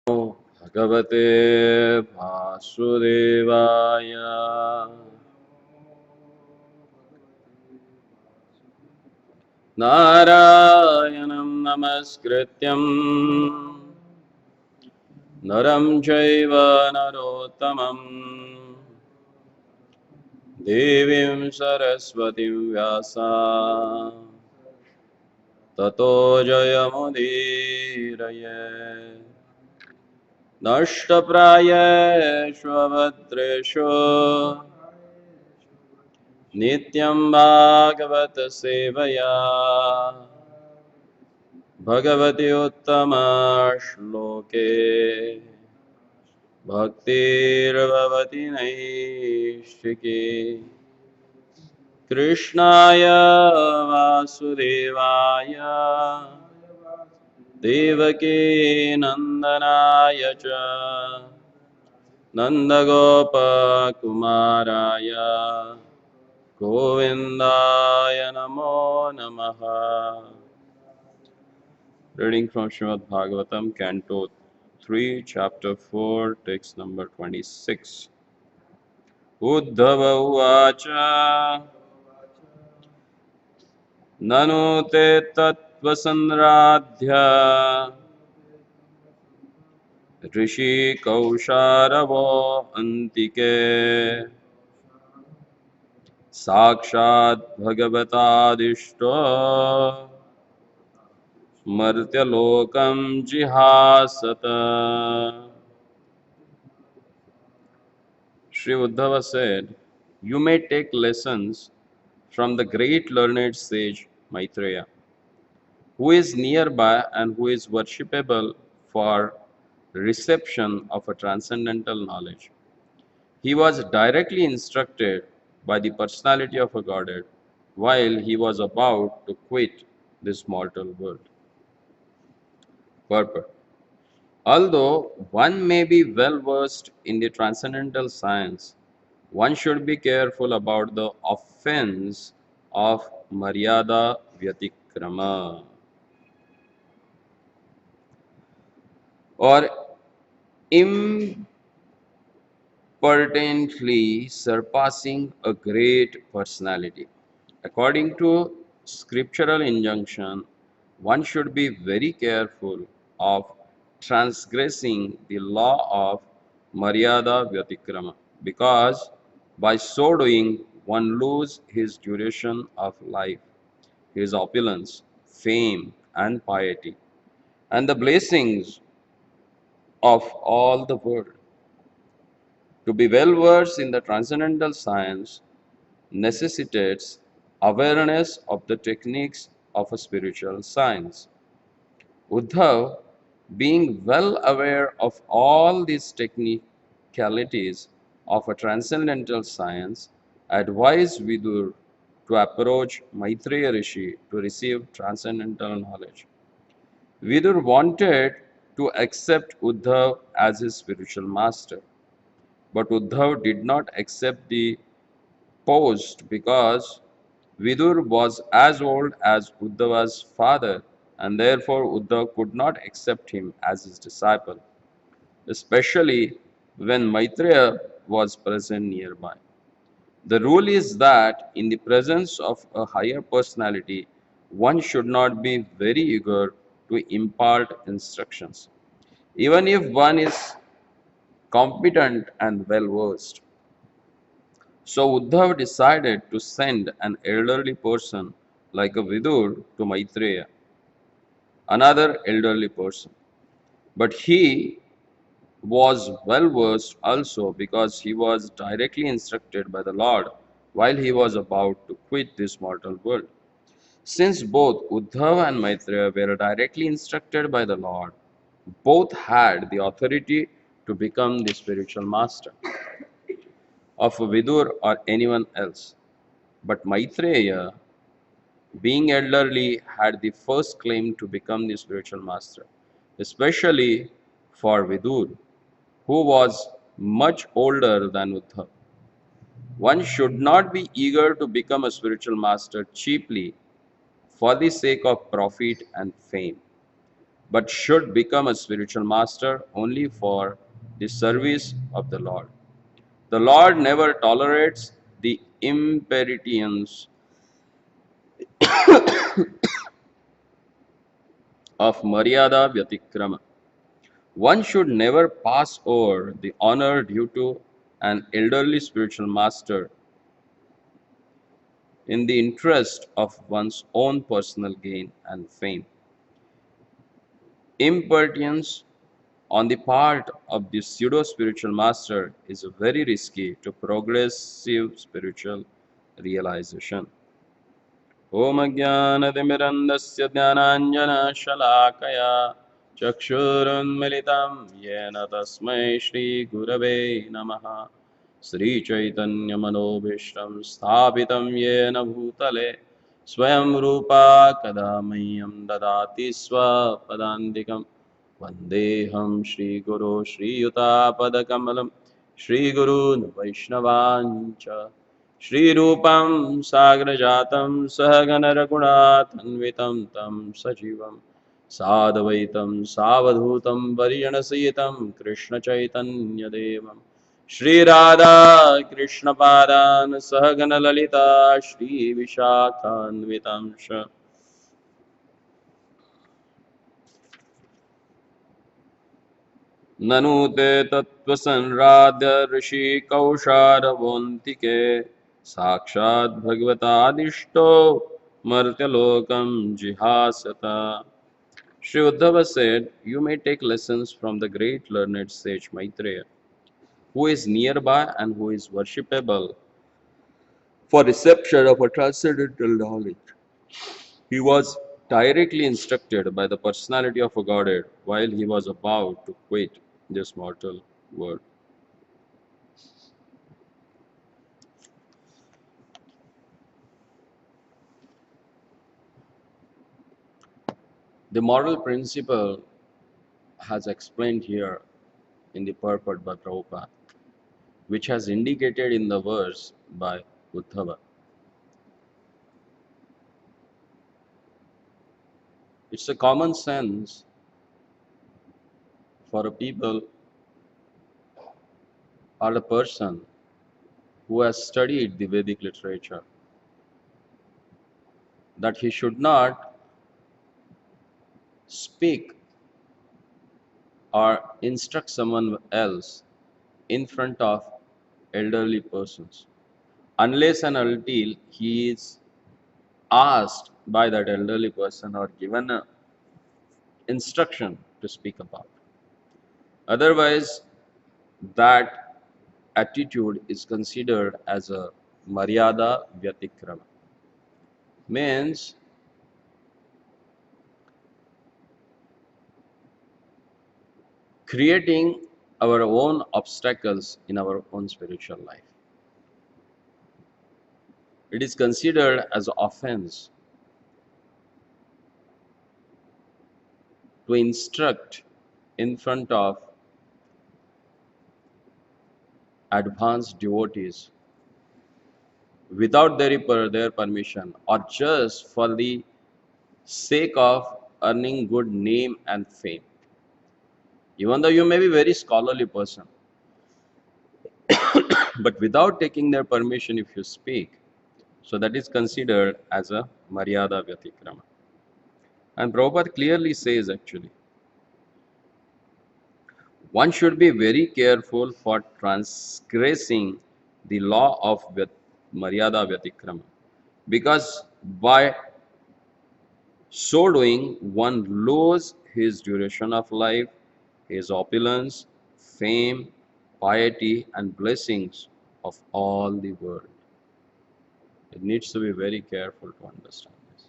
भगवते वासुदेवाय। नारायणं नमस्कृत्यं नरं चैव नरोत्तमं देवीं सरस्वतीं व्यासा ततो जयमुदीरये। नष्टप्रायेषु भद्रेषु नित्यं भागवत सेवया भगवति उत्तमा श्लोके भक्तिर्भवति नैष्ठिकी। कृष्णाय वासुदेवाय देवकी नन्दनाय च नन्दगोपकुमाराय गोविन्दाय नमो नमः। Reading from Srimad Bhagavatam, Canto 3, Chapter 4, text number 26. Uddhava Uvacha Nanu te tattvasandradhya Rishi Kausharavo Antike Sakshat Bhagavatadishto Martyalokam Jihasata. Sri Uddhava said, "You may take lessons from the great learned sage Maitreya, who is nearby and who is worshipable for reception of a transcendental knowledge. He was directly instructed by the personality of a Godhead while he was about to quit this mortal world." Purport. Although one may be well versed in the transcendental science, one should be careful about the offense of Maryada Vyatikrama, or impertinently surpassing a great personality. According to scriptural injunction, one should be very careful of transgressing the law of Maryada Vyatikrama, because by so doing one loses his duration of life, his opulence, fame, and piety, and the blessings of all the world. To be well versed in the transcendental science necessitates awareness of the techniques of a spiritual science. Uddhav, being well aware of all these technicalities of a transcendental science, advised Vidur to approach Maitreya Rishi to receive transcendental knowledge. Vidur wanted to accept Uddhav as his spiritual master, but Uddhav did not accept the post because Vidur was as old as Uddhava's father, and therefore Uddhav could not accept him as his disciple, especially when Maitreya was present nearby. The rule is that in the presence of a higher personality, one should not be very eager to impart instructions, even if one is competent and well versed. So Uddhav decided to send an elderly person like a Vidur to Maitreya, another elderly person. But he was well versed also because he was directly instructed by the Lord while he was about to quit this mortal world. Since both Uddhav and Maitreya were directly instructed by the Lord, both had the authority to become the spiritual master of Vidur or anyone else. But Maitreya, being elderly, had the first claim to become the spiritual master, especially for Vidur, who was much older than Uddhav. One should not be eager to become a spiritual master cheaply for the sake of profit and fame. but should become a spiritual master only for the service of the Lord. The Lord never tolerates the impertinence of Maryada Vyatikrama. One should never pass over the honor due to an elderly spiritual master in the interest of one's own personal gain and fame. Impertinence on the part of the pseudo spiritual master is very risky to progressive spiritual realization. Om Jnanatimirandasya Jnananjana Chakshurunmilitam Yena Tasmai Shri Gurave Namaha Sri Chaitanya Manobhishtam Sthapitam Yena Bhutale Swayam Rupa Kadamayyam Dadati Swapadandikam Vandeham Shri Guru Shri Yuta Padakamalam Shri Guru Vaishnavancha Shri Rupam Sagrajatam Sahagana Raghunathanvitam Tam Sajivam Sadvaitam Savadhutam Varijanasitam Krishna Chaitanya Devam Shri Radha Krishna Padan Sahagana Lalita Shri Vishakhanvitam Sha ननु ते तत्त्वसंराध्य ऋषिकौशारवोऽन्तिके साक्षात् भगवतादिष्टो मर्त्यलोकं जिहासता. Sri Uddhava said, "You may take lessons from the great learned sage Maitreya, who is nearby and who is worshipable for reception of a transcendental knowledge. He was directly instructed by the personality of a Godhead while he was about to quit this mortal world." The moral principle has explained here in the purport by Prabhupada, which has indicated in the verse by Uddhava. It's a common sense for a people or a person who has studied the Vedic literature that he should not speak or instruct someone else in front of elderly persons unless and until he is asked by that elderly person or given a instruction to speak about. Otherwise, that attitude is considered as a Maryada Vyatikrama. Means creating our own obstacles in our own spiritual life. It is considered as offense to instruct in front of advanced devotees without their permission or just for the sake of earning good name and fame. Even though you may be very scholarly person, but without taking their permission if you speak, so that is considered as a Maryada Vyatikrama. And Prabhupada clearly says actually, one should be very careful for transgressing the law of Maryada Vyatikrama, because by so doing, one loses his duration of life, his opulence, fame, piety, and blessings of all the world. It needs to be very careful to understand this.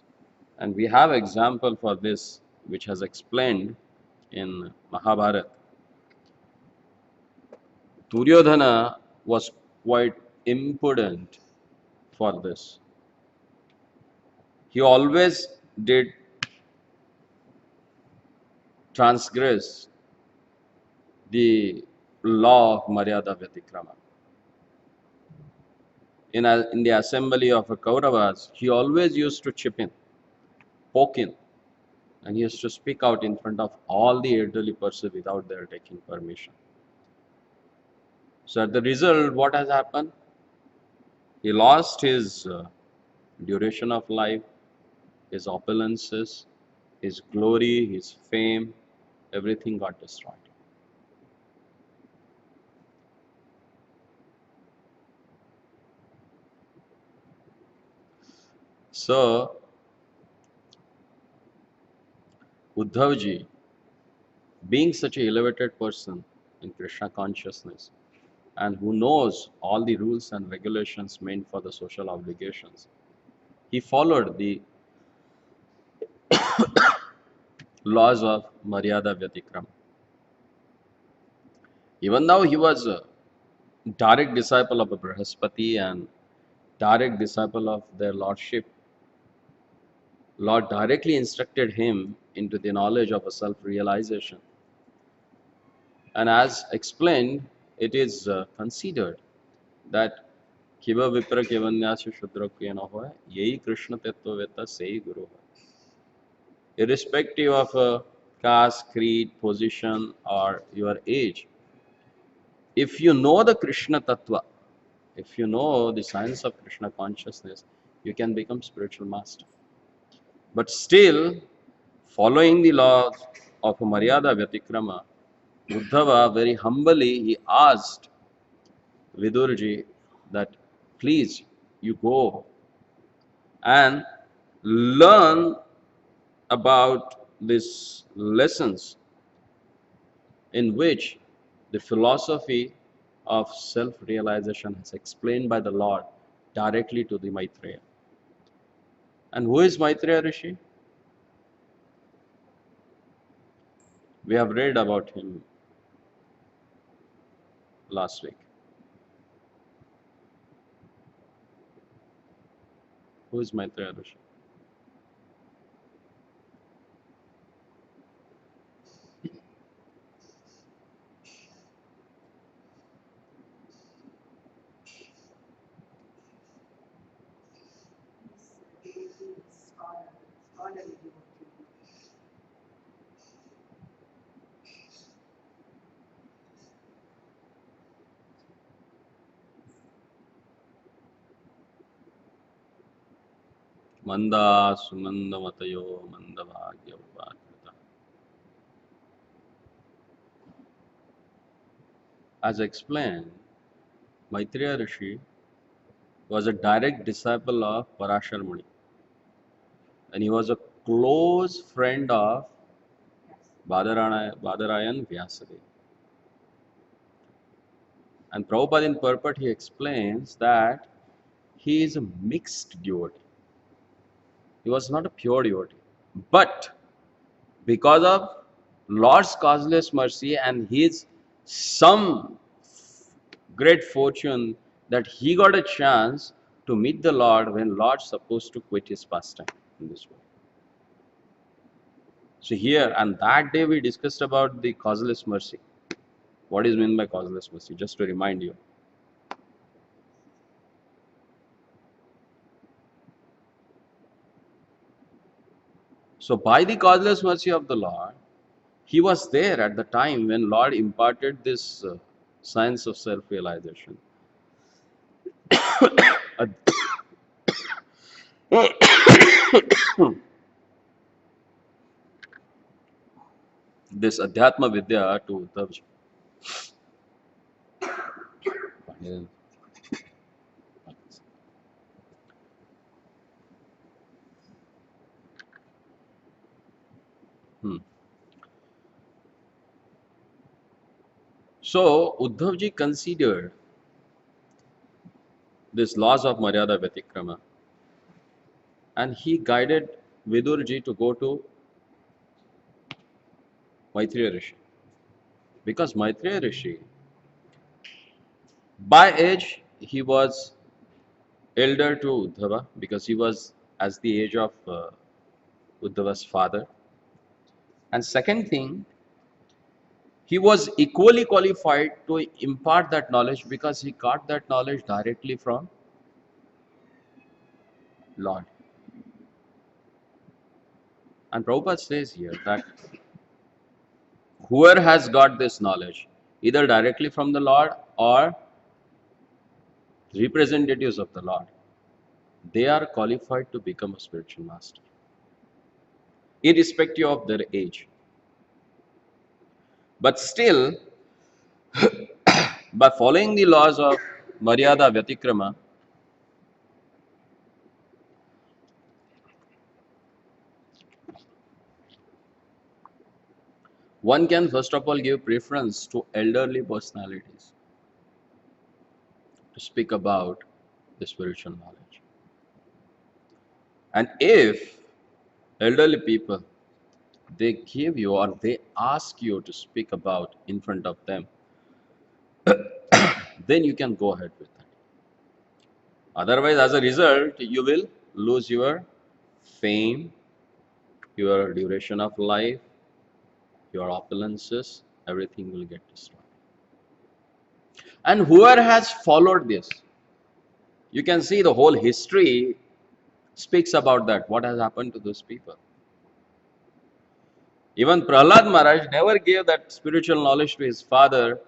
And we have example for this which has explained in Mahabharata. Duryodhana was quite impudent for this. He always did transgress the law of Maryada Vyatikrama. In the assembly of Kauravas, he always used to chip in, poke in. and he has to speak out in front of all the elderly person without their taking permission. So at the result, what has happened? He lost his duration of life, his opulences, his glory, his fame, everything got destroyed. So Uddhavji, being such an elevated person in Krishna consciousness and who knows all the rules and regulations meant for the social obligations, he followed the laws of Maryada Vyatikram. Even though he was a direct disciple of a Brihaspati and direct disciple of their lordship, Lord directly instructed him into the knowledge of a self-realization. And as explained, it is considered that Kiva Vipra Kivanyasya Shudra Kena Hoy, Yei Krishna Tattva Veta Sei Guru. Irrespective of caste, creed, position, or your age, if you know the Krishna Tattva, if you know the science of Krishna consciousness, you can become spiritual master. But still, following the laws of Maryada Vyatikrama, Uddhava very humbly he asked Vidurji that please you go and learn about these lessons in which the philosophy of self-realization is explained by the Lord directly to the Maitreya. And who is Maitreya Rishi? We have read about him last week. Who is Maitreya Rishi? Manda Sumanda Matayo Mandavagya Upadhyata. As explained, Maitreya Rishi was a direct disciple of Parashar Muni, and he was a close friend of Badarayan Vyasadeva. And Prabhupada in purport he explains that he is a mixed devotee. He was not a pure devotee. But because of Lord's causeless mercy and his some great fortune that he got a chance to meet the Lord when Lord supposed to quit his pastime in this world. So here and that day we discussed about the causeless mercy. What is meant by causeless mercy? Just to remind you. So by the causeless mercy of the Lord, he was there at the time when Lord imparted this science of self-realization. This Adhyatma Vidya to Uddhavji. So Uddhavji considered these laws of Maryada Vyatikrama and he guided Vidurji to go to Maitreya Rishi. Because Maitreya Rishi, by age, he was elder to Uddhava because he was as the age of Uddhava's father. And second thing, he was equally qualified to impart that knowledge because he got that knowledge directly from Lord. And Prabhupada says here that whoever has got this knowledge, either directly from the Lord or representatives of the Lord, they are qualified to become a spiritual master, irrespective of their age. But still, by following the laws of Maryada Vyatikrama, one can first of all give preference to elderly personalities to speak about the spiritual knowledge. And if elderly people, they give you or they ask you to speak about in front of them, then you can go ahead with that. Otherwise, as a result, you will lose your fame, your duration of life, your opulences, everything will get destroyed. And whoever has followed this, you can see the whole history speaks about that, what has happened to those people. Even Prahlad Maharaj never gave that spiritual knowledge to his father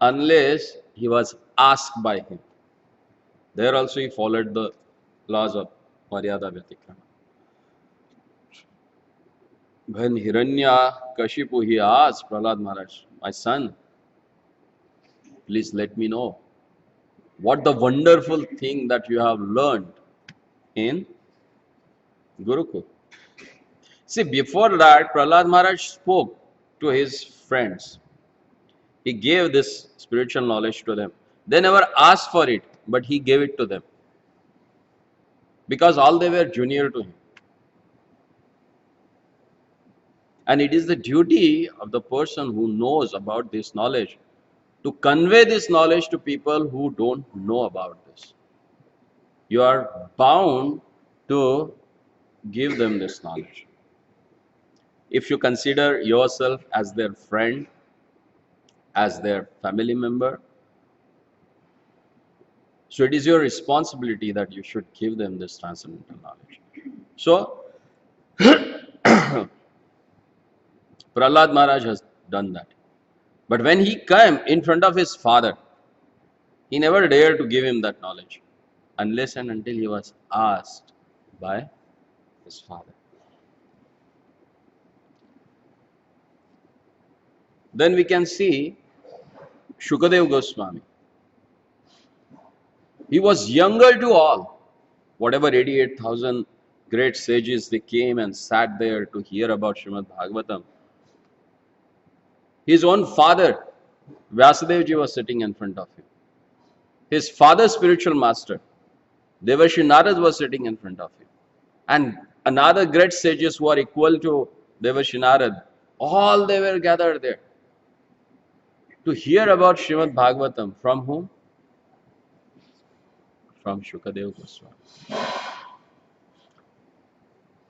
unless he was asked by him. There also he followed the laws of Maryada Vyatikrama. When Hiranyakashipu, he asked Prahlad Maharaj, my son, please let me know what the wonderful thing that you have learned in Gurukul. See, before that, Prahlad Maharaj spoke to his friends. He gave this spiritual knowledge to them. They never asked for it, but he gave it to them because all they were junior to him. And it is the duty of the person who knows about this knowledge to convey this knowledge to people who don't know about this. You are bound to give them this knowledge. If you consider yourself as their friend, as their family member, so it is your responsibility that you should give them this transcendental knowledge. So, Prahlad Maharaj has done that. But when he came in front of his father, he never dared to give him that knowledge unless and until he was asked by his father. Then we can see Shukadev Goswami. He was younger to all. Whatever 88,000 great sages, they came and sat there to hear about Srimad Bhagavatam. His own father, Vyasadevji, was sitting in front of him. His father's spiritual master, Devarshi Narad, was sitting in front of him. And another great sages who are equal to Devarshi Narad, all they were gathered there to hear about Srimad Bhagavatam. From whom? From Shukadev Goswami.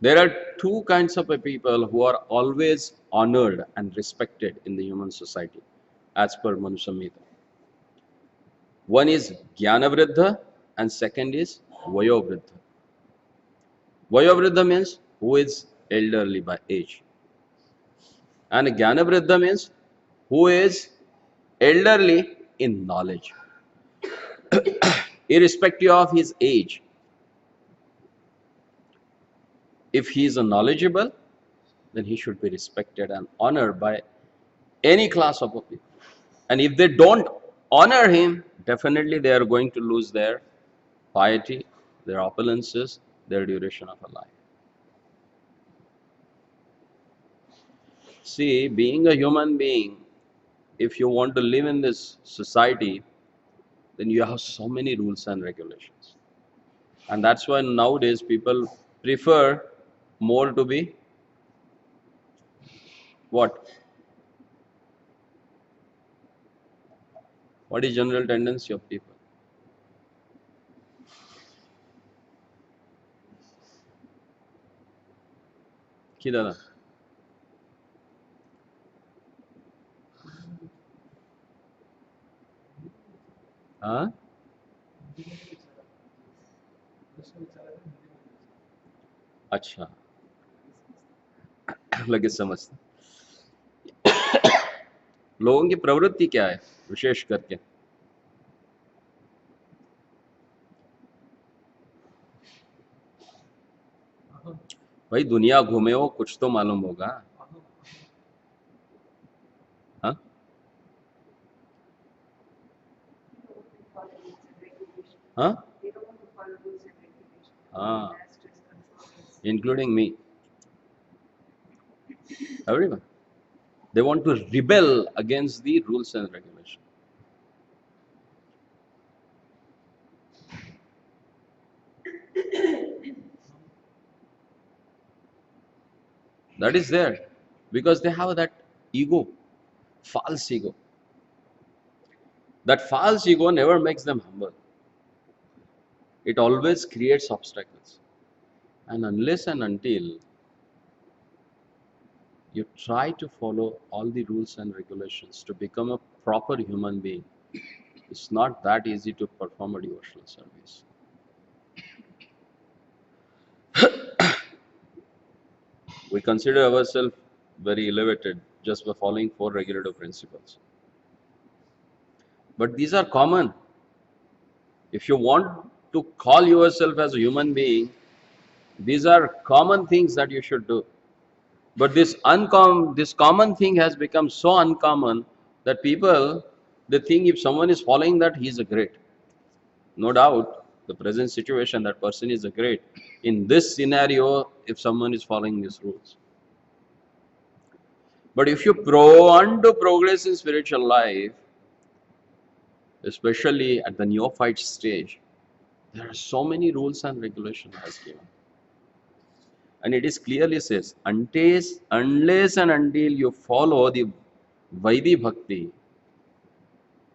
There are two kinds of people who are always honored and respected in the human society as per Manu Samhita. One is Jnanavriddha and second is Vayovriddha. Vayovriddha means who is elderly by age. And Jnanavriddha means who is elderly in knowledge. Irrespective of his age. If he is knowledgeable, then he should be respected and honored by any class of people. And if they don't honor him, definitely they are going to lose their piety, their opulences, their duration of a life. See, being a human being, if you want to live in this society, then you have so many rules and regulations. And that's why nowadays people prefer more to be what? What is general tendency of people? Ki dada? Huh? अच्छा लगे समझते लोगों की प्रवृत्ति क्या है विशेष करके। भाई दुनिया घूमे हो, कुछ तो मालूम होगा। हाँ हाँ हाँ, including me, everyone. They want to rebel against the rules and regulations. That is there because they have that ego, false ego. That false ego never makes them humble. It always creates obstacles. And unless and until you try to follow all the rules and regulations to become a proper human being, it's not that easy to perform a devotional service. We consider ourselves very elevated just by following four regulative principles. But these are common. If you want to call yourself as a human being, these are common things that you should do. But this common thing has become so uncommon that people, they think if someone is following that, he is a great. No doubt, the present situation, that person is a great. In this scenario, if someone is following these rules. But if you want to progress in spiritual life, especially at the neophyte stage, there are so many rules and regulations as given. And it is clearly says, unless and until you follow the Vaidhi Bhakti,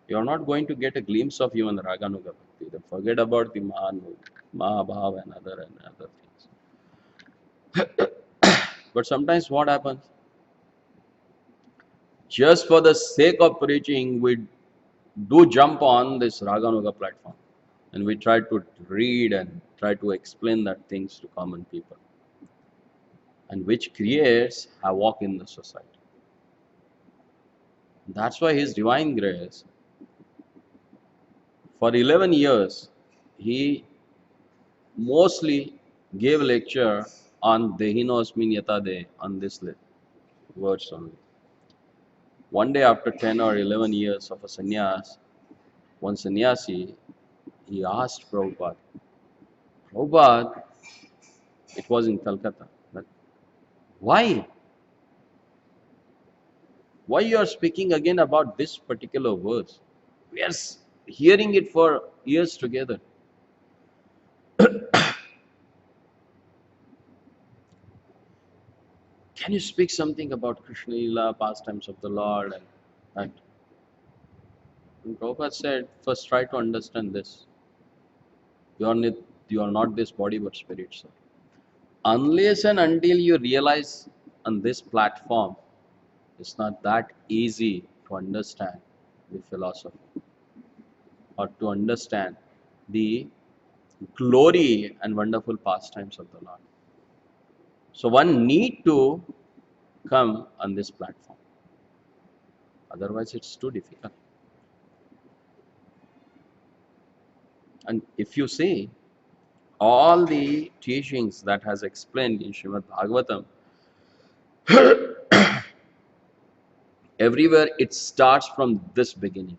you are not going to get a glimpse of even Raganuga Bhakti. Then forget about the Mahabhav and other things. But sometimes what happens? Just for the sake of preaching, we do jump on this Raganuga platform and we try to read and try to explain that things to common people, and which creates havoc in the society. That's why His Divine Grace, for 11 years, he mostly gave lecture on Dehinosmin Yatade, on this words only. One day after 10 or 11 years of a sannyas, one sannyasi, he asked Prabhupada, Prabhupada, it was in Calcutta, but why? Why you are speaking again about this particular verse? We are hearing it for years together. Can you speak something about Krishna Lila, pastimes of the Lord, and that? And Prabhupada said, first try to understand this. You are not this body but spirit soul. Unless and until you realize on this platform, it's not that easy to understand the philosophy or to understand the glory and wonderful pastimes of the Lord. So one need to come on this platform. Otherwise, it's too difficult. And if you see all the teachings that has explained in Srimad Bhagavatam, everywhere it starts from this beginning.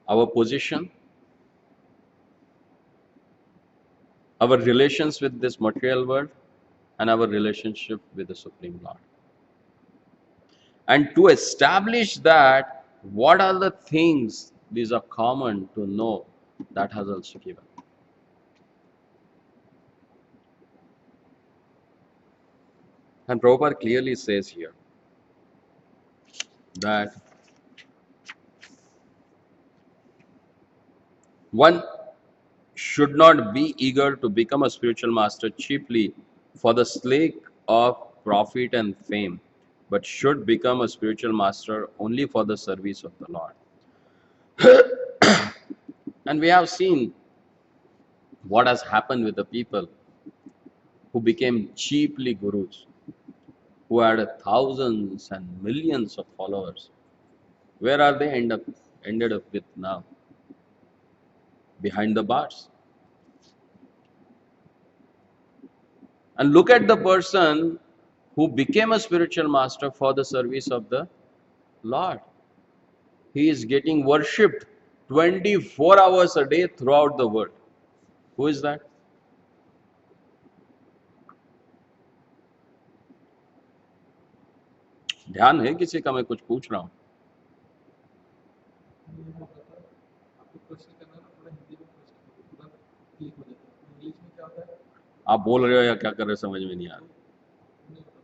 Our position, our relations with this material world, and our relationship with the Supreme Lord. And to establish that, what are the things these are common to know, that has also given. And Prabhupada clearly says here that one should not be eager to become a spiritual master cheaply for the sake of profit and fame, but should become a spiritual master only for the service of the Lord. And we have seen what has happened with the people who became cheaply gurus, who had thousands and millions of followers. Where are they ended up with now? Behind the bars. And look at the person who became a spiritual master for the service of the Lord. He is getting worshipped 24 hours a day throughout the world. Who is that? ध्यान है किसी का? मैं कुछ पूछ रहा हूं। आप बोल रहे हो या क्या कर रहे हो समझ में नहीं आ रहा।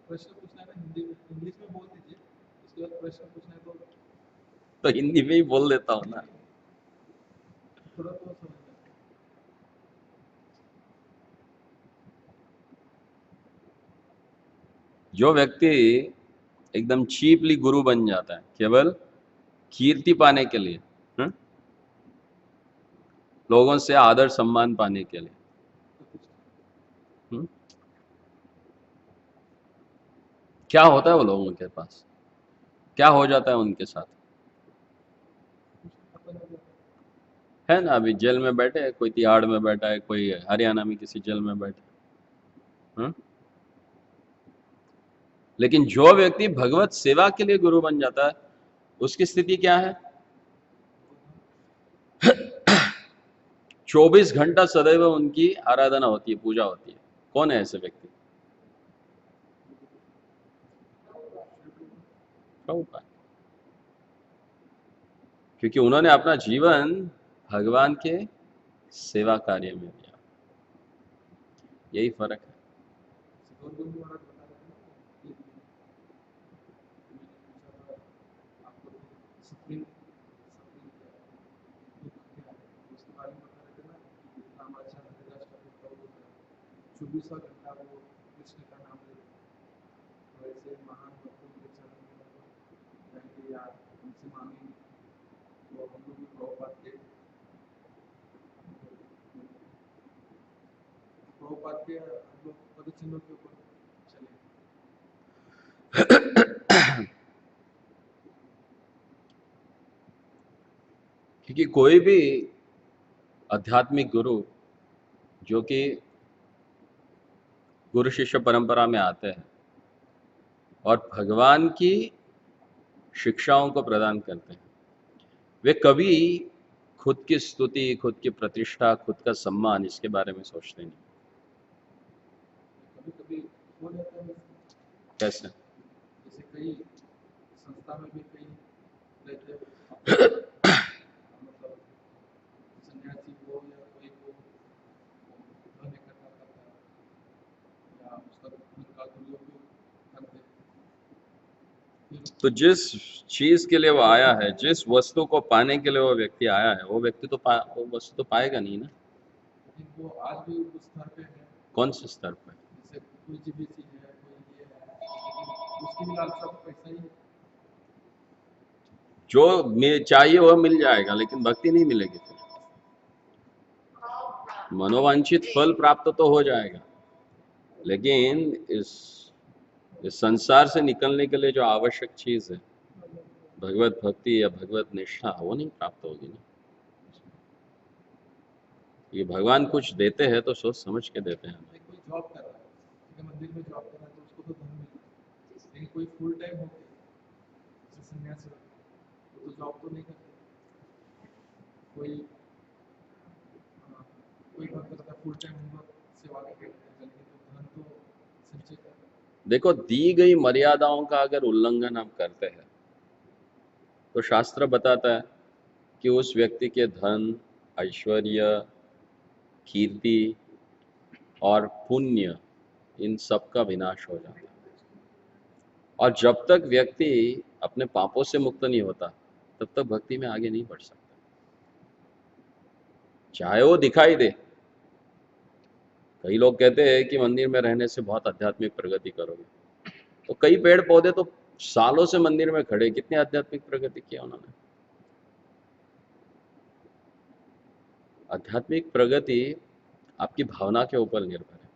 प्रश्न पूछना है ना, हिंदी में, इंग्लिश में बोल दीजिए, उसके बाद प्रश्न पूछना है तो हिंदी में ही बोल देता हूँ ना। थोड़ा तो समझ में। जो व्यक्ति एकदम चीपली गुरु बन जाता है केवल कीर्ति पाने के लिए, लोगों से आदर सम्मान पाने के लिए, क्या होता है वो लोगों के पास, क्या हो जाता है उनके साथ? है ना, अभी जेल में बैठे है, कोई तिहाड़ में बैठा है, कोई हरियाणा में किसी जेल में बैठा है। लेकिन जो व्यक्ति भगवत सेवा के लिए गुरु बन जाता है उसकी स्थिति क्या है? 24 घंटा सदैव उनकी आराधना होती है, पूजा होती है। कौन है ऐसे व्यक्ति? प्रभुपाद। क्योंकि उन्होंने अपना जीवन भगवान के सेवा कार्य में दिया। यही फर्क है। क्योंकि कोई भी आध्यात्मिक गुरु जो कि गुरु शिष्य परंपरा में आते हैं और भगवान की शिक्षाओं को प्रदान करते हैं, वे कभी खुद की स्तुति, खुद की प्रतिष्ठा, खुद का सम्मान इसके बारे में सोचते नहीं। कभी हो जाता है कैसे? जैसे कई संस्था में भी कई रहते हैं, मतलब सन्यासी हो या कोई हो, धन इकट्ठा करता है या उसका खुद का दुरुपयोग करते हैं। तो जिस चीज के लिए वो आया है, जिस वस्तु को पाने के लिए वो व्यक्ति आया है, वो व्यक्ति तो वो वस्तु तो पाएगा नहीं ना। वो आज भी उस स्तर पे है। कौन से स्तर पे? जैसे कोई जीबीसी है, कोई ये है, उसकी भी लालसा तो पैसा ही है। जो चाहिए वो मिल जाएगा, लेकिन भक्ति नहीं मिलेगी। फिर मनोवांछित फल प्राप्त तो हो जाएगा, लेकिन इस संसार से निकलने के लिए जो आवश्यक चीज है, भगवत भक्ति या भगवत निष्ठा, वो नहीं प्राप्त होगी ना। ये भगवान कुछ देते हैं तो सोच समझ के देते हैं। कोई जॉब कर रहा है, मंदिर में जॉब कर रहा है तो उसको तो धन मिल रहा है, लेकिन कोई फुल टाइम हो जैसे सन्यासी तो जॉब तो नहीं करते। कोई कोई करता फुल टाइम सेवा करके, लेकिन धन तो संचय कर। देखो, दी गई मर्यादाओं का अगर उल्लंघन हम करते हैं तो शास्त्र बताता है कि उस व्यक्ति के धन, ऐश्वर्य, कीर्ति और पुण्य, इन सब का विनाश हो जाता है। और जब तक व्यक्ति अपने पापों से मुक्त नहीं होता तब तक भक्ति में आगे नहीं बढ़ सकता, चाहे वो दिखाई दे। कई लोग कहते हैं कि मंदिर में रहने से बहुत आध्यात्मिक प्रगति करोगे, तो कई पेड़ पौधे तो सालों से मंदिर में खड़े, कितनी आध्यात्मिक प्रगति की उन्होंने। आध्यात्मिक प्रगति आपकी भावना के ऊपर निर्भर है।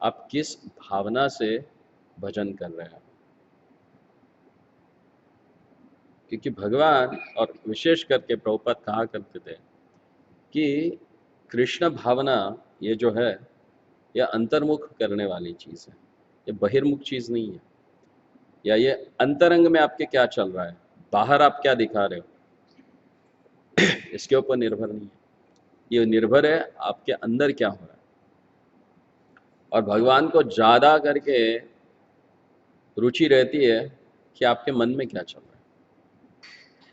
आप किस भावना से भजन कर रहे हैं। क्योंकि भगवान और विशेष करके प्रभुपाद कहा करते थे कि कृष्ण भावना ये जो है यह अंतर्मुख करने वाली चीज है, ये बहिर्मुख चीज नहीं है। या ये अंतरंग में आपके क्या चल रहा है, बाहर आप क्या दिखा रहे हो, इसके ऊपर निर्भर नहीं है। ये निर्भर है आपके अंदर क्या हो रहा है। और भगवान को ज्यादा करके रुचि रहती है कि आपके मन में क्या चल रहा है।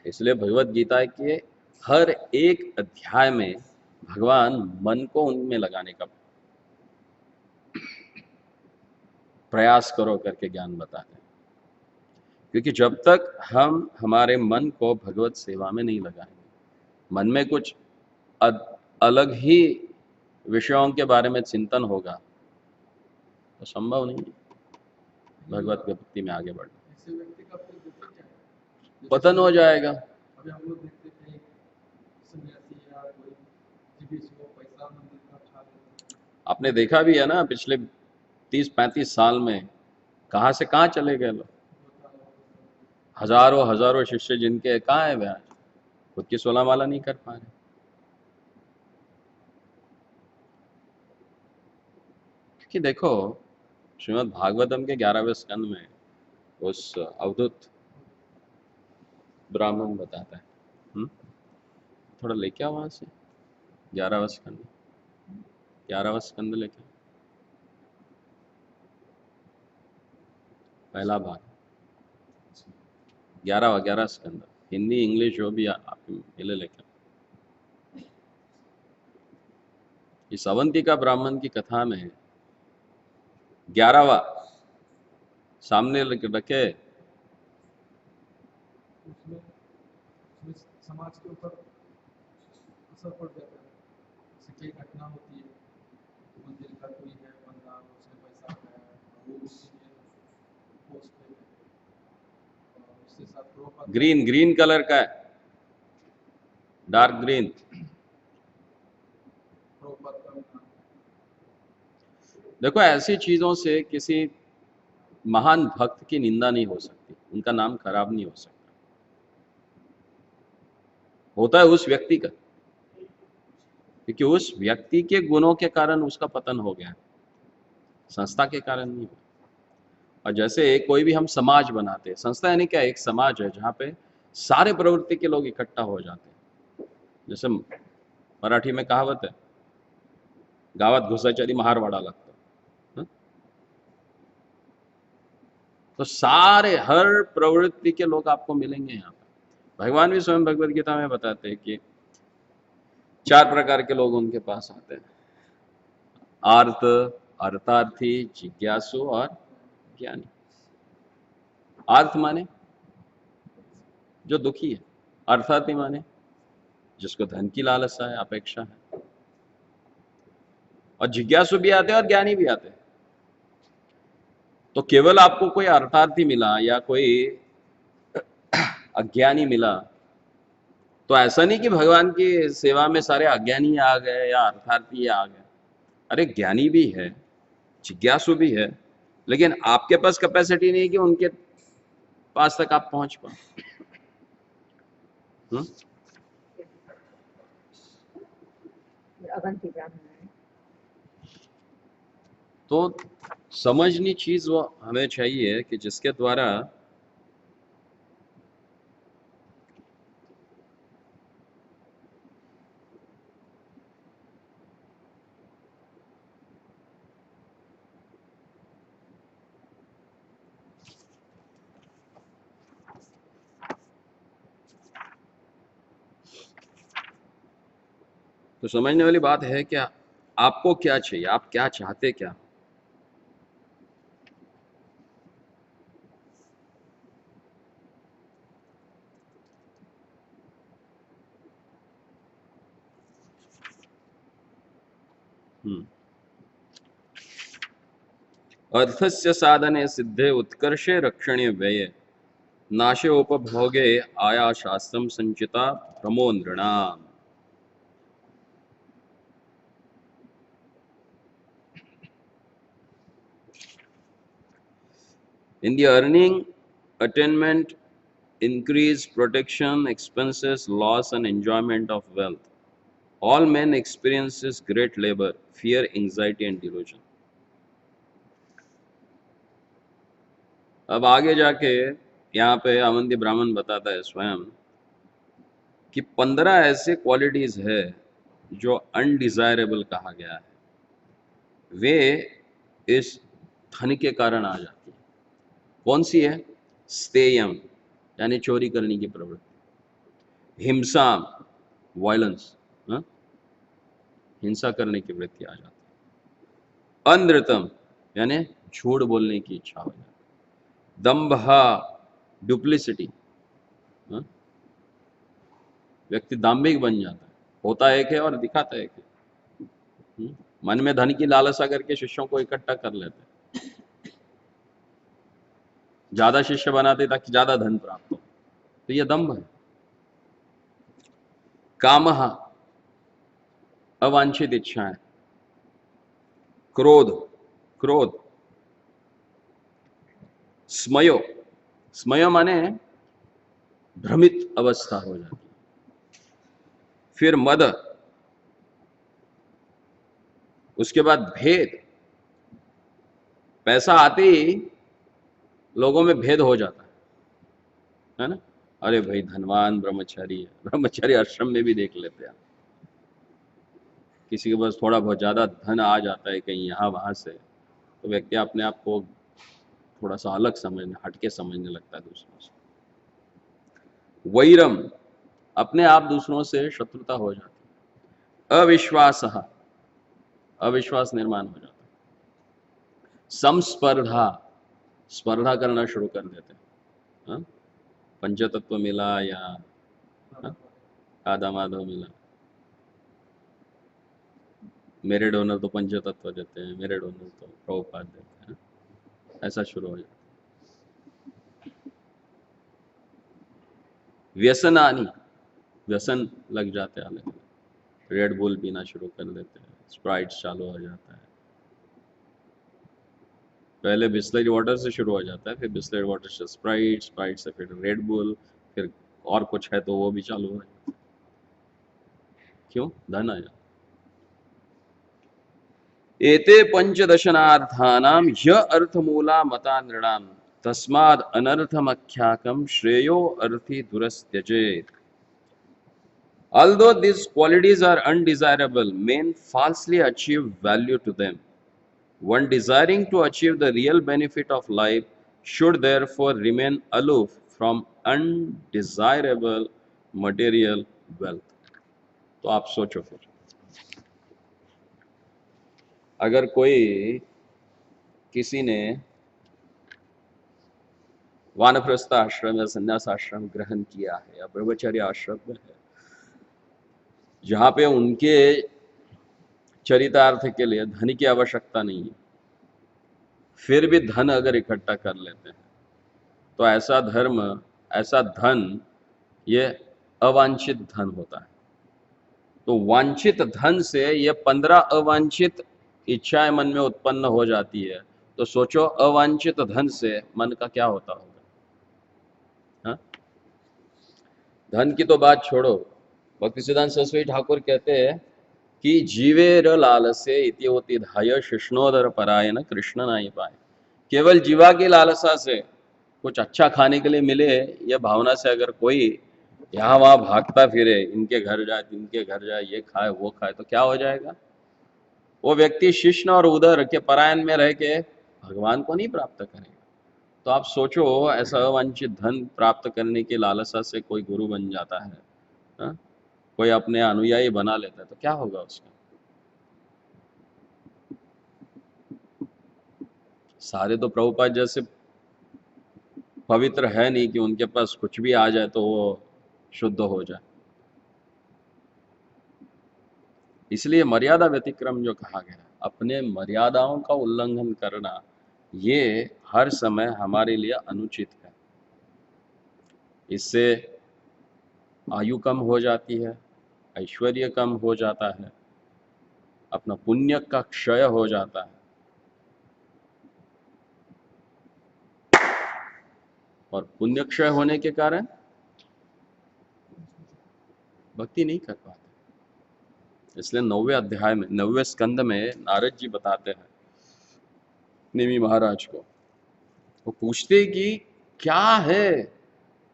इसलिए भगवत गीता के हर एक अध्याय में भगवान मन को उनमें लगाने का प्रयास करो करके ज्ञान बताते हैं। क्योंकि जब तक हम हमारे मन को भगवत सेवा में नहीं लगाएंगे, मन में कुछ अलग ही विषयों के बारे में चिंतन होगा, तो संभव नहीं है भगवत भक्ति में आगे बढ़ना। ऐसे व्यक्ति का फिर गति क्या है? पतन हो जाएगा। अभी हम लोग देखते थे सन्यासी या कोई जीबीसी को पैसा मंदिर का उठा लेते हैं। आपने देखा भी है ना, पिछले 30-35 साल में कहां से कहां चले गए लोग। हजारों हजारों शिष्य जिनके कहाँ है वे आज, खुद की 16 माला नहीं कर पा रहे। कि देखो श्रीमद् भागवतम के 11वें स्कंद में उस अवधूत ब्राह्मण बताता है, थोड़ा लेके आओ वहां से 11वां स्कंद, 11वां स्कंद लेके, पहला भाग 11वां स्कंद, हिंदी इंग्लिश जो भी आप मिले लेके। इस अवंतिका ब्राह्मण की कथा में 11वां सामने रखे, उसमें समाज के ऊपर असर पड़ जाता है। जैसे कोई घटना होती है, मंदिर का कोई है बंदा, उसने पैसा लगाया और वो उसके लिए पोस्ट पे और उसके साथ प्रॉपर ग्रीन ग्रीन कलर का है, डार्क ग्रीन। प्रॉपर करना। देखो ऐसी चीजों से किसी महान भक्त की निंदा नहीं हो सकती, उनका नाम खराब नहीं हो सकता। होता है उस व्यक्ति का, क्योंकि उस व्यक्ति के गुणों के कारण उसका पतन हो गया, संस्था के कारण नहीं हुआ। और जैसे कोई भी हम समाज बनाते हैं, संस्था यानी क्या, एक समाज है जहाँ पे सारे प्रवृत्ति के लोग इकट्ठा हो जाते हैं। जैसे मराठी में कहावत है, गावात घुसाचारी महारवाडा लागतो। तो सारे हर प्रवृत्ति के लोग आपको मिलेंगे यहाँ पे। भगवान भी स्वयं भगवत गीता में बताते हैं कि 4 प्रकार के लोग उनके पास आते हैं, आर्त, अर्थार्थी, जिज्ञासु और ज्ञानी। आर्थ माने जो दुखी है, अर्थार्थी माने जिसको धन की लालसा है, अपेक्षा है, और जिज्ञासु भी आते हैं और ज्ञानी भी आते हैं। तो केवल आपको कोई अर्थार्थी मिला या कोई अज्ञानी मिला तो ऐसा नहीं कि भगवान की सेवा में सारे अज्ञानी आ गए या अर्थार्थी आ गए। अरे ज्ञानी भी है, जिज्ञासु भी है, लेकिन आपके पास कैपेसिटी नहीं है कि उनके पास तक आप पहुंच पाओ। तो समझनी चीज वो हमें चाहिए कि जिसके द्वारा तो समझने वाली बात है कि आपको क्या चाहिए, आप क्या चाहते क्या। अर्थस्य साधने सिद्धे उत्कर्षे रक्षणे व्यये नाशे उपभोगे आया शास्त्रम संचिता Brahmo नृणाम। In the earning, attainment, increase, protection, expenses, loss, and enjoyment of wealth. All men experiences great labor, fear, anxiety, and delusion. अब आगे जाके यहाँ पे अवंती ब्राह्मण बताता है स्वयं कि 15 ऐसे क्वालिटीज है जो अनडिजायरेबल कहा गया है, वे इस धन के कारण आ जाती है। कौन सी है? स्तेयम यानी चोरी करने की प्रवृत्ति, हिंसा वायलेंस, हिंसा करने की वृत्ति आ जाती है, अनृतम यानी झूठ बोलने की इच्छा हो जाती है, दंभा डुप्लिसिटी, व्यक्ति दाम्भिक बन जाता है, होता एक है और दिखाता एक है। मन में धन की लालसा करके शिष्यों को इकट्ठा कर लेते, ज्यादा शिष्य बनाते ताकि ज्यादा धन प्राप्त हो, तो यह दंभ है। कामः अवांछित इच्छाएं, क्रोध क्रोध, स्मयो स्मयो माने भ्रमित अवस्था हो जाती है, फिर मद, उसके बाद भेद, पैसा आते ही लोगों में भेद हो जाता है ना। अरे भाई धनवान ब्रह्मचारी है, ब्रह्मचारी आश्रम में भी देख लेते हैं, किसी के पास थोड़ा बहुत ज्यादा धन आ जाता है कहीं यहाँ वहां से, तो व्यक्ति अपने आप को थोड़ा सा अलग समझने, हटके समझने लगता है दूसरों से। वैरम, अपने आप दूसरों से शत्रुता हो जाती है। अविश्वास, अविश्वास निर्माण हो जाता है। समस्पर्धा, स्पर्धा करना शुरू कर देते हैं, पंचतत्व मिला या आधा माधव मिला, मेरे डोनर तो पंचतत्व देते हैं, मेरे डोनर तो प्रभुपाद देते हैं, ऐसा शुरू हो जाता है। व्यसनानी, व्यसन लग जाते हैं अलग, रेड बुल पीना शुरू कर देते हैं, स्प्राइट चालू हो जाता है, पहले बिस्लरी वाटर से शुरू हो जाता है, फिर बिस्लरी वाटर से स्प्राइट, स्प्राइट से फिर रेड बुल, फिर और कुछ है तो वो भी चालू हो जाता है। क्यों? धन आया। एते पंचदशनार्थानां ह्य अर्थमूला मता नृणां तस्माद् अनर्थमख्याकं श्रेयो अर्थी दुरस्त्यजेत्। Although these qualities are undesirable, men falsely achieve value to them. One desiring to achieve the real benefit of life should therefore remain aloof from undesirable material wealth. तो आप सोचो फिर, अगर कोई किसी ने वानप्रस्थ आश्रम या संन्यास आश्रम ग्रहण किया है या ब्रह्मचर्य आश्रम में है, जहाँ पे उनके चरितार्थ के लिए धन की आवश्यकता नहीं है, फिर भी धन अगर इकट्ठा कर लेते हैं, तो ऐसा धर्म, ऐसा धन, ये अवांछित धन होता है। तो वांछित धन से ये 15 अवांछित इच्छाएं मन में उत्पन्न हो जाती है, तो सोचो अवांछित धन से मन का क्या होता होगा। हाँ? धन की तो बात छोड़ो, भक्तिसिद्धांत सरस्वती ठाकुर कहते हैं कि जीवेर लालसे इतिवती धाय शिष्णोदर परायण कृष्ण नहीं पाए। केवल जीवा की लालसा से कुछ अच्छा खाने के लिए मिले, यह भावना से अगर कोई यहाँ वहां भागता फिरे, इनके घर जाए, इनके घर जाए, ये खाए वो खाए, तो क्या हो जाएगा? वो व्यक्ति शिष्ण और उदर के परायण में रह के भगवान को नहीं प्राप्त करेगा। तो आप सोचो, ऐसा अवांछित धन प्राप्त करने की लालसा से कोई गुरु बन जाता है, हा? कोई अपने अनुयायी बना लेता है, तो क्या होगा उसका? सारे तो प्रभुपाद जैसे पवित्र है नहीं कि उनके पास कुछ भी आ जाए तो वो शुद्ध हो जाए। इसलिए मर्यादा व्यतिक्रम जो कहा गया, अपने मर्यादाओं का उल्लंघन करना, ये हर समय हमारे लिए अनुचित है। इससे आयु कम हो जाती है, ऐश्वर्य कम हो जाता है, अपना पुण्य का क्षय हो जाता है। और पुण्य क्षय होने के कारण भक्ति नहीं कर पाते। इसलिए 9वें अध्याय में 9वें स्कंद में नारद जी बताते हैं नेमि महाराज को, वो पूछते कि क्या है,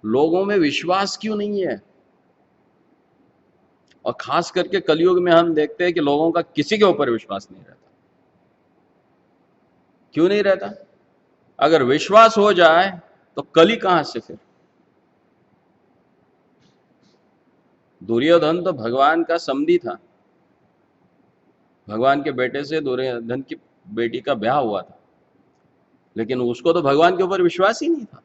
लोगों में विश्वास क्यों नहीं है। और खास करके कलयुग में हम देखते हैं कि लोगों का किसी के ऊपर विश्वास नहीं रहता। क्यों नहीं रहता? अगर विश्वास हो जाए तो कली कहां से फिर? दुर्योधन तो भगवान का समधी था, भगवान के बेटे से दुर्योधन की बेटी का ब्याह हुआ था, लेकिन उसको तो भगवान के ऊपर विश्वास ही नहीं था।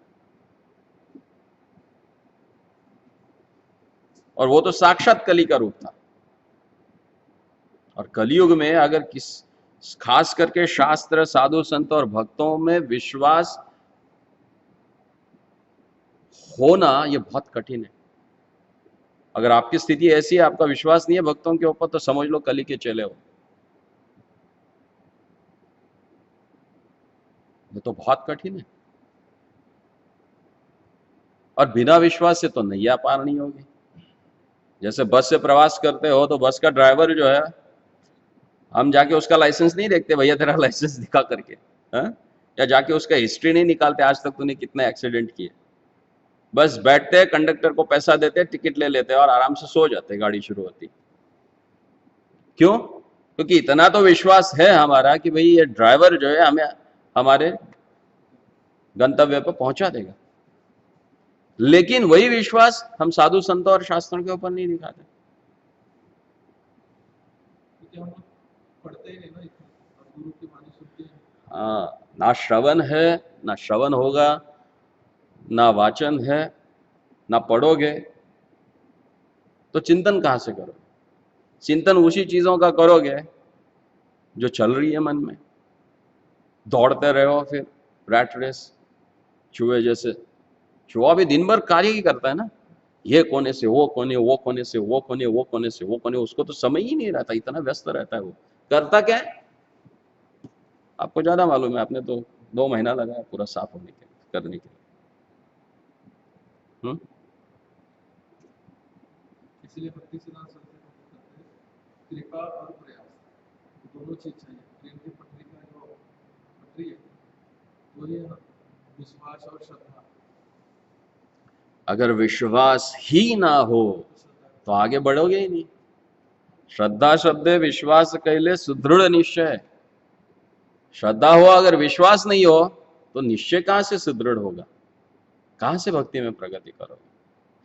और वो तो साक्षात कली का रूप था। और कलयुग में अगर खास करके शास्त्र, साधु संत और भक्तों में विश्वास होना ये बहुत कठिन है। अगर आपकी स्थिति ऐसी है, आपका विश्वास नहीं है भक्तों के ऊपर, तो समझ लो कली के चेले हो। ये तो बहुत कठिन है। और बिना विश्वास से तो नैया पार नहीं होगी। जैसे बस से प्रवास करते हो तो बस का ड्राइवर जो है, हम जाके उसका लाइसेंस नहीं देखते, भैया तेरा लाइसेंस दिखा करके, हा? या जाके उसका हिस्ट्री नहीं निकालते, आज तक तूने कितने एक्सीडेंट किए। बस बैठते हैं, कंडक्टर को पैसा देते, टिकट ले लेते और आराम से सो जाते, गाड़ी शुरू होती। क्यों? क्योंकि इतना तो विश्वास है हमारा कि भाई ये ड्राइवर जो है हमें हमारे गंतव्य पर पहुंचा देगा। लेकिन वही विश्वास हम साधु संतों और शास्त्रों के ऊपर नहीं दिखाते। क्योंकि हम पढ़ते ही नहीं ना इतना, और गुरु की वाणी सुनते हैं। हाँ, ना श्रवण है, ना श्रवण होगा, ना वाचन है, ना पढ़ोगे तो चिंतन कहां से करोगे? चिंतन उसी चीजों का करोगे जो चल रही है मन में। दौड़ते रहो फिर रैट रेस, चूहे जैसे। चूहा भी दिन भर कार्य ही करता है ना, ये कोने से वो कोने, वो कोने से वो कोने, वो कोने से वो कोने, उसको तो समय ही नहीं रहता, इतना व्यस्त रहता है वो। करता क्या है आपको ज्यादा मालूम है, आपने तो 2 महीना लगाया पूरा साफ होने के करने के लिए। इसलिए भक्ति सिद्धांत संस्था को कहते हैं कृपा और प्रयास, दोनों चीज चाहिए। ट्रेन की पटरी का जो पटरी है वो ये है, विश्वास और श्रद्धा। अगर विश्वास ही ना हो तो आगे बढ़ोगे ही नहीं। श्रद्धा शब्द विश्वास कहले सुदृढ़ निश्चय। श्रद्धा हो अगर विश्वास नहीं हो तो निश्चय कहां से सुदृढ़ होगा? कहां से भक्ति में प्रगति करोगे?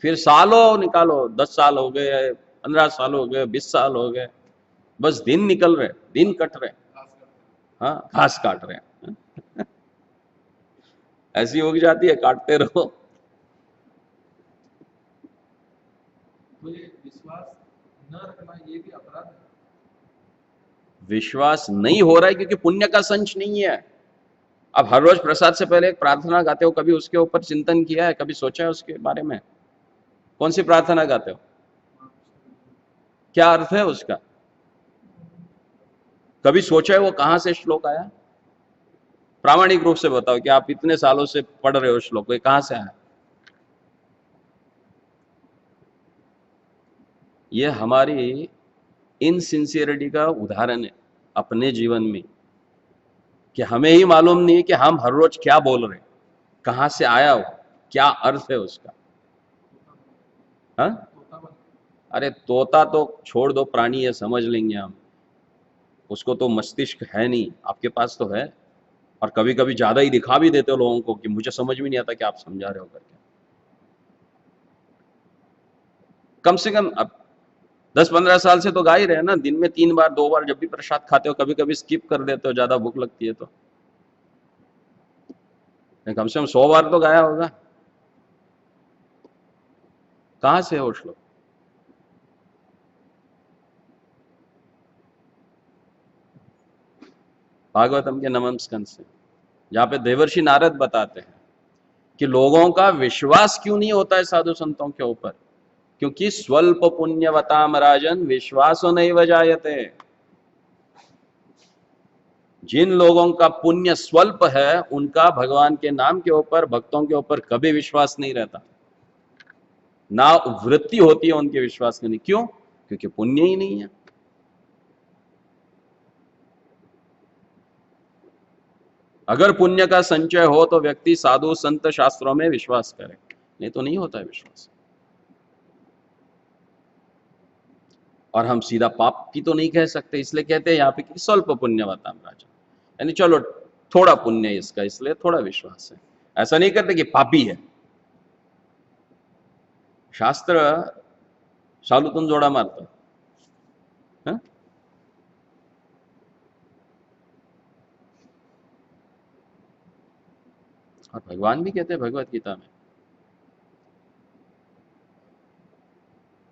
फिर सालों निकालो, 10 साल हो गए, 15 साल हो गए, 20 साल हो गए, बस दिन निकल रहे, दिन कट रहे, हाँ घास काट रहे हैं। ऐसी हो जाती है, काटते रहो। तो ये विश्वास न रखना ये भी अपराध है। विश्वास नहीं हो रहा है क्योंकि पुण्य का संच नहीं है। अब हर रोज प्रसाद से पहले एक प्रार्थना गाते हो, कभी उसके ऊपर चिंतन किया है? कभी सोचा है उसके बारे में? कौन सी प्रार्थना गाते हो? क्या अर्थ है उसका? कभी सोचा है वो कहां से श्लोक आया? प्रामाणिक रूप से बताओ कि आप इतने सालों से पढ़ रहे हो श्लोक, ये कहां से आया? ये हमारी इनसिंसियरिटी का उदाहरण है अपने जीवन में, कि हमें ही मालूम नहीं है कि हम हर रोज क्या बोल रहे हैं, कहां से आया हो, क्या अर्थ है उसका। हाँ? अरे तोता तो छोड़ दो, प्राणी है, समझ लेंगे हम। उसको तो मस्तिष्क है नहीं, आपके पास तो है। और कभी कभी ज्यादा ही दिखा भी देते हो लोगों को कि मुझे समझ भी नहीं आता कि आप समझा रहे हो करके। कम से कम अब 10-15 साल से तो गा ही रहे हैं ना, दिन में 3 बार 2 बार जब भी प्रसाद खाते हो, कभी कभी स्किप कर देते हो ज्यादा भूख लगती है तो। कम से कम 100 बार तो गाया होगा। कहां से है वो श्लोक? भागवतम के 9वें स्कंद से, जहां पे देवर्षि नारद बताते हैं कि लोगों का विश्वास क्यों नहीं होता है साधु संतों के ऊपर। क्योंकि स्वल्प पुण्यवताम राजन विश्वासो नहीं जायते। जिन लोगों का पुण्य स्वल्प है उनका भगवान के नाम के ऊपर, भक्तों के ऊपर कभी विश्वास नहीं रहता, ना वृत्ति होती है उनके विश्वास करने। क्यों? क्योंकि पुण्य ही नहीं है। अगर पुण्य का संचय हो तो व्यक्ति साधु संत शास्त्रों में विश्वास करे, नहीं तो नहीं होता है विश्वास। और हम सीधा पाप की तो नहीं कह सकते, इसलिए कहते हैं यहाँ पे कि स्वल्प पुण्यवताम राजा, यानी चलो थोड़ा पुण्य है इसका, इसलिए थोड़ा विश्वास है। ऐसा नहीं करते कि पापी है। शास्त्र शालूतून जोड़ा मारता है। और भगवान भी कहते हैं भगवत गीता में,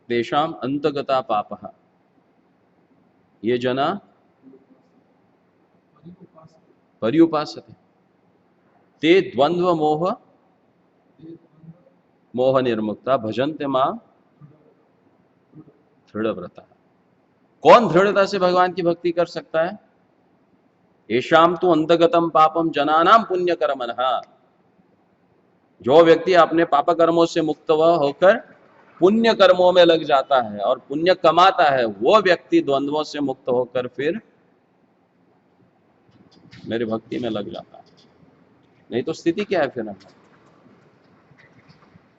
तेषाम अंतगता पापः ये जना पर्युपासते ते द्वंद्व मोह मोह निर्मुक्ता भजन्ते मां दृढ़व्रता। कौन दृढ़ता से भगवान की भक्ति कर सकता है? येषाम तो अंतगतम पापम जनानाम पुण्य कर्मणः, जो व्यक्ति अपने पाप कर्मों से मुक्त होकर पुण्य कर्मों में लग जाता है और पुण्य कमाता है, वो व्यक्ति द्वंद्वों से मुक्त होकर फिर मेरी भक्ति में लग जाता है। नहीं तो स्थिति क्या है फिर हमारी?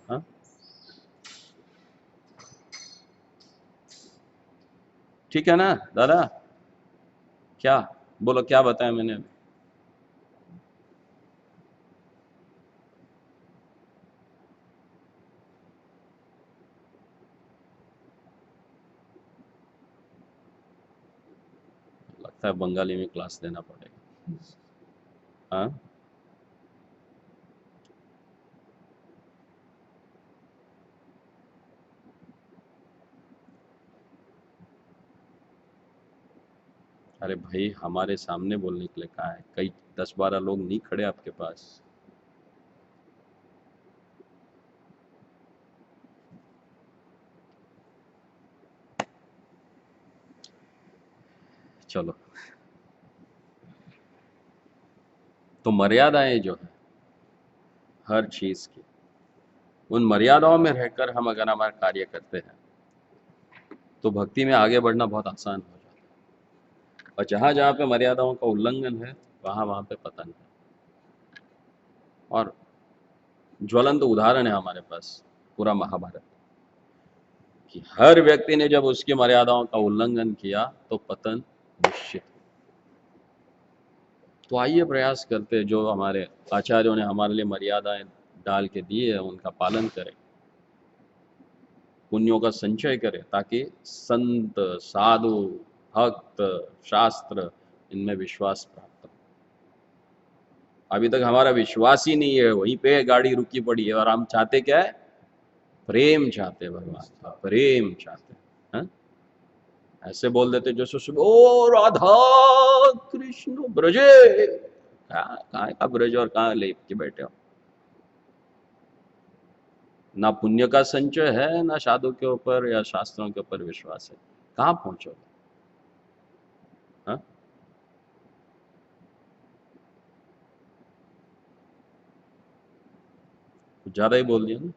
हाँ? ठीक है ना दादा? क्या बोलो, क्या बताया मैंने? लगता है बंगाली में क्लास देना पड़ेगा। हाँ, अरे भाई हमारे सामने बोलने के लिए कहा है, कई 10-12 लोग नहीं खड़े आपके पास। चलो, तो मर्यादाएं जो है हर चीज की, उन मर्यादाओं में रहकर हम अगर हमारा कार्य करते हैं तो भक्ति में आगे बढ़ना बहुत आसान हो जाता है। और जहां जहां पे मर्यादाओं का उल्लंघन है वहां वहां पे पतन है। और ज्वलंत उदाहरण है हमारे पास पूरा महाभारत कि हर व्यक्ति ने जब उसकी मर्यादाओं का उल्लंघन किया तो पतन निश्चित। तो आइए प्रयास करते हैं, जो हमारे आचार्यों ने हमारे लिए मर्यादाएं डाल के दी है उनका पालन करें, पुण्यों का संचय करें, ताकि संत साधु भक्त शास्त्र इनमें विश्वास प्राप्त हो। अभी तक हमारा विश्वास ही नहीं है, वहीं पे गाड़ी रुकी पड़ी है। और हम चाहते क्या है? प्रेम चाहते हैं भगवान का, प्रेम चाहते हैं। हाँ? ऐसे बोल देते जैसे सुबह ओ राधा कृष्ण ब्रजे, कहाँ का ब्रज और कहाँ ले के बैठे हो? ना पुण्य का संचय है, ना साधु के ऊपर या शास्त्रों के ऊपर विश्वास है, कहाँ पहुंचोगे? हाँ? कुछ ज्यादा ही बोल दिया ना।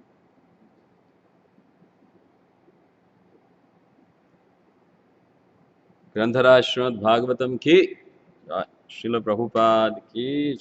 ग्रंथराज श्रीमद् भागवतम की, श्रील प्रभुपाद की।